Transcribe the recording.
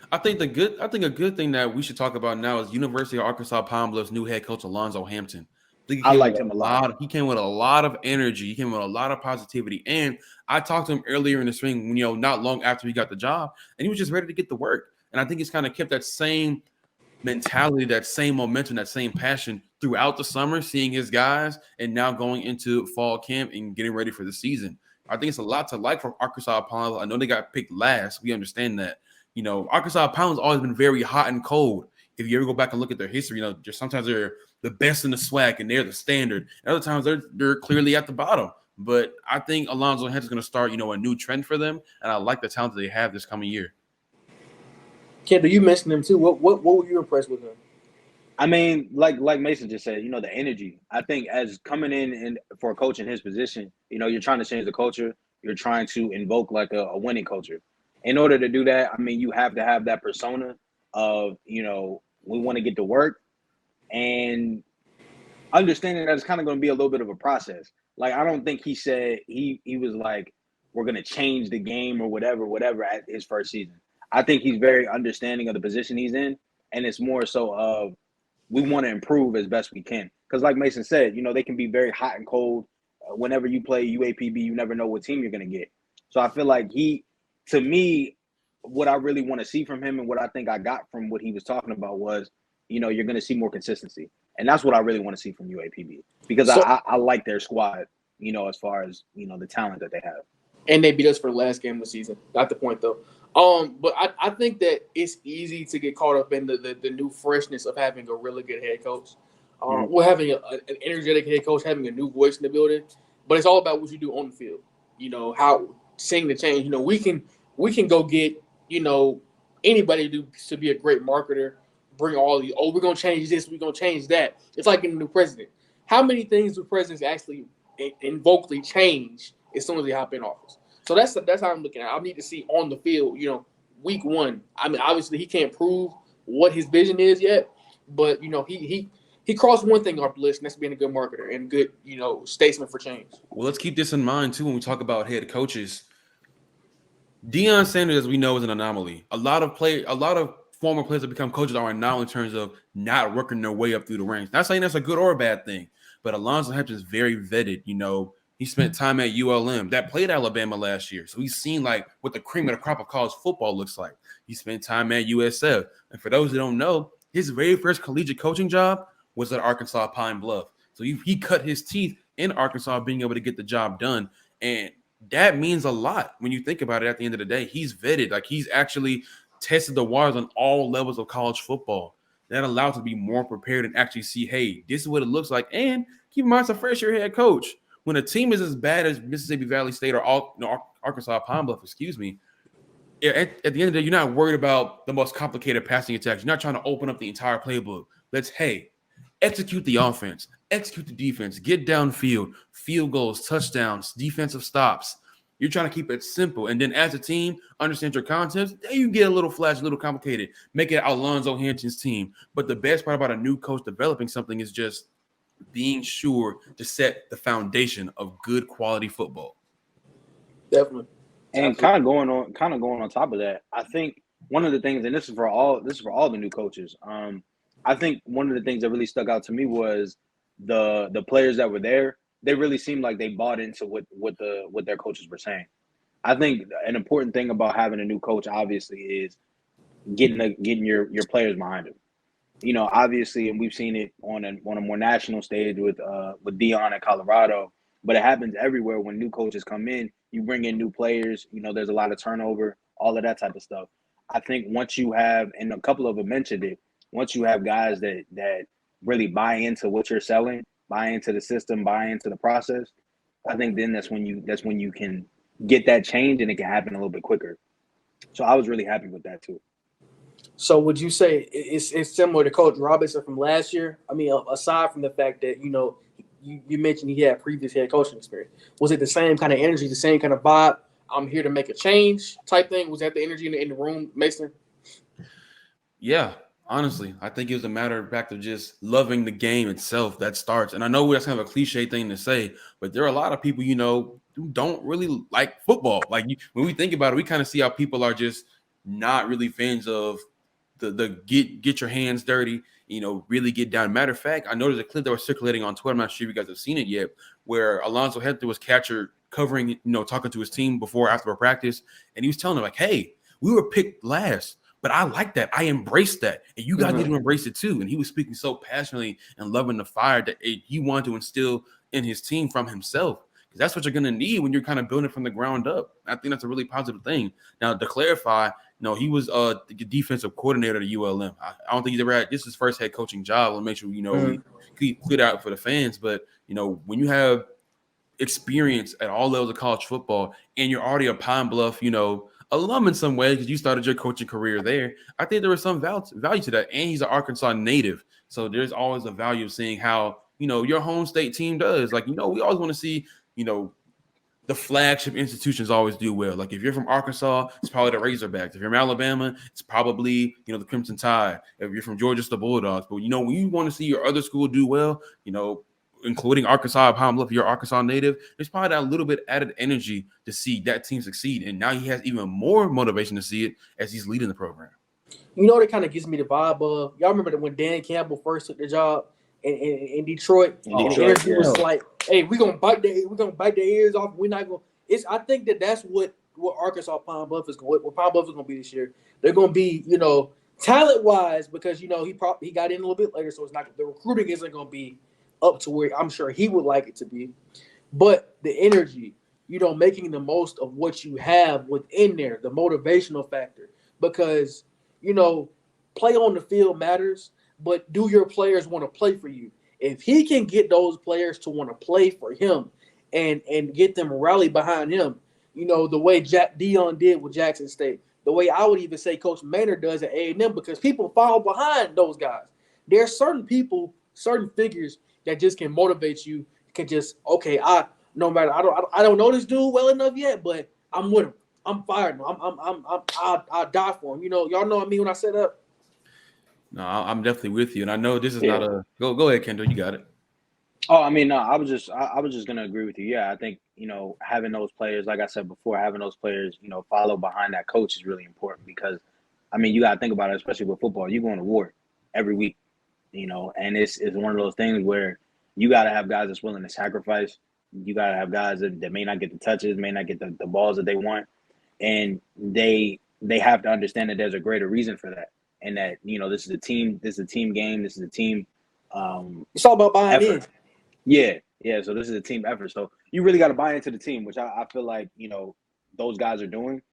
I think a good thing that we should talk about now is University of Arkansas Pine Bluff's new head coach Alonzo Hampton. I think I liked him a lot. he came with a lot of energy. He came with a lot of positivity. And I talked to him earlier in the spring, not long after he got the job, and he was just ready to get to work. And I think he's kind of kept that same mentality, that same momentum, that same passion throughout the summer, seeing his guys, and now going into fall camp and getting ready for the season. I think it's a lot to like from Arkansas Pine Bluff. I know they got picked last. We understand that. Arkansas Pound's always been very hot and cold. If you ever go back and look at their history, just sometimes they're the best in the SWAC and they're the standard. And other times they're clearly at the bottom. But I think Alonzo Hampton's going to start, a new trend for them. And I like the talent that they have this coming year. Kendall, you mentioned him too. What were you impressed with him? I mean, like Mason just said, the energy. I think as coming in and for a coach in his position, you're trying to change the culture. You're trying to invoke like a winning culture. In order to do that, I mean, you have to have that persona of, we want to get to work and understanding that it's kind of going to be a little bit of a process. Like, I don't think he said he was like, we're going to change the game or whatever at his first season. I think he's very understanding of the position he's in. And it's more so of we want to improve as best we can. Because like Mason said, they can be very hot and cold. Whenever you play UAPB, you never know what team you're going to get. So I feel like to me, what I really want to see from him and what I think I got from what he was talking about was, you're going to see more consistency. And that's what I really want to see from UAPB. Because I like their squad, as far as, the talent that they have. And they beat us for the last game of the season. Not the point, though. But I think that it's easy to get caught up in the new freshness of having a really good head coach. We're having an energetic head coach, having a new voice in the building. But it's all about what you do on the field. How seeing the change. We can go get, anybody to be a great marketer, bring all the, we're going to change this, we're going to change that. It's like getting a new president. How many things do presidents actually invocally change as soon as they hop in office? So that's how I'm looking at it. I need to see on the field, week one. I mean, obviously he can't prove what his vision is yet, but, he crossed one thing off the list, and that's being a good marketer and good, statesman for change. Well, let's keep this in mind, too, when we talk about head coaches. Deion Sanders, as we know, is an anomaly. A lot of former players that become coaches are anomaly in terms of not working their way up through the ranks. Not saying that's a good or a bad thing, but Alonzo Hampton is very vetted. He spent time at ULM that played Alabama last year. So he's seen like what the cream of the crop of college football looks like. He spent time at USF. And for those who don't know, his very first collegiate coaching job was at Arkansas Pine-Bluff. So he cut his teeth in Arkansas being able to get the job done. And that means a lot when you think about it at the end of the day. He's vetted. Like, he's actually tested the waters on all levels of college football. That allows to be more prepared and actually see, hey, this is what it looks like. And keep in mind, it's a first-year head coach. When a team is as bad as Mississippi Valley State or Arkansas Pine-Bluff, at the end of the day, you're not worried about the most complicated passing attacks. You're not trying to open up the entire playbook. Execute the offense, execute the defense, get downfield, field goals, touchdowns, defensive stops. You're trying to keep it simple. And then as a team, understand your concepts. Then you get a little flash, a little complicated. Make it Alonzo Hampton's team. But the best part about a new coach developing something is just being sure to set the foundation of good quality football. Definitely. And kind of going on top of that, I think one of the things, and this is for all the new coaches. I think one of the things that really stuck out to me was the players that were there. They really seemed like they bought into what their coaches were saying. I think an important thing about having a new coach, obviously, is getting your players behind him. Obviously, and we've seen it on a more national stage with Deion in Colorado, but it happens everywhere when new coaches come in. You bring in new players. There's a lot of turnover, all of that type of stuff. I think once you have, and a couple of them mentioned it, once you have guys that really buy into what you're selling, buy into the system, buy into the process, I think then that's when you can get that change and it can happen a little bit quicker. So I was really happy with that too. So would you say it's similar to Coach Robinson from last year? I mean, aside from the fact that, you mentioned he had previous head coaching experience. Was it the same kind of energy, the same kind of vibe? I'm here to make a change type thing. Was that the energy in the room, Mason? Yeah. Honestly, I think it was a matter of fact of just loving the game itself that starts. And I know that's kind of a cliche thing to say, but there are a lot of people, who don't really like football. Like when we think about it, we kind of see how people are just not really fans of the get your hands dirty, really get down. Matter of fact, I noticed a clip that was circulating on Twitter. I'm not sure if you guys have seen it yet, where Alonzo Hampton was captured covering, talking to his team after a practice, and he was telling them like, "Hey, we were picked last, but I like that. I embraced that, and you guys need to embrace it too." And he was speaking so passionately and loving the fire that he wanted to instill in his team from himself. Because that's what you're going to need when you're kind of building from the ground up. I think that's a really positive thing. Now, to clarify, he was the defensive coordinator at ULM. I don't think he's ever had – this is his first head coaching job. We'll make sure, we clear out for the fans. But, when you have experience at all levels of college football and you're already a Pine-Bluff, alum in some way because you started your coaching career there, I think there was some value to that. And he's an Arkansas native. So there's always a value of seeing how, your home state team does. Like, we always want to see, the flagship institutions always do well. Like if you're from Arkansas, it's probably the Razorbacks. If you're from Alabama, it's probably, the Crimson Tide. If you're from Georgia, it's the Bulldogs. But, when you want to see your other school do well, including Arkansas, Pine-Bluff, you're Arkansas native, there's probably that little bit added energy to see that team succeed. And now he has even more motivation to see it as he's leading the program. That kind of gives me the vibe of, y'all remember that when Dan Campbell first took the job in Detroit, and the energy was like, hey, we're gonna bite their ears off. We're not gonna. I think that's what Arkansas Pine-Bluff is going. What Pine-Bluff is gonna be this year. They're gonna be, talent wise, because he got in a little bit later, so it's not, the recruiting isn't gonna be up to where I'm sure he would like it to be, but the energy, making the most of what you have within there, the motivational factor, because play on the field matters, but do your players want to play for you? If he can get those players to want to play for him and get them rally behind him, the way Dion did with Jackson State, the way I would even say Coach Maynard does at A&M, because people follow behind those guys. There are certain people, certain figures that just can motivate you. Can just, okay, I don't know this dude well enough yet, but I'm with him. I'm fired. I'll die for him. Y'all know what I mean when I set up. No, I'm definitely with you, and I know this is not a go ahead, Kendall. You got it. Oh, I mean, no, I was just gonna agree with you. Yeah, I think having those players, like I said before, having those players, follow behind that coach is really important because, I mean, you gotta think about it, especially with football. You go on to war every week, and it's one of those things where you gotta have guys that's willing to sacrifice. You gotta have guys that may not get the touches, may not get the balls that they want, and they have to understand that there's a greater reason for that. And that, this is a team game. This is a team. It's all about buying in. Yeah. So this is a team effort. So you really got to buy into the team, which I feel like, those guys are doing.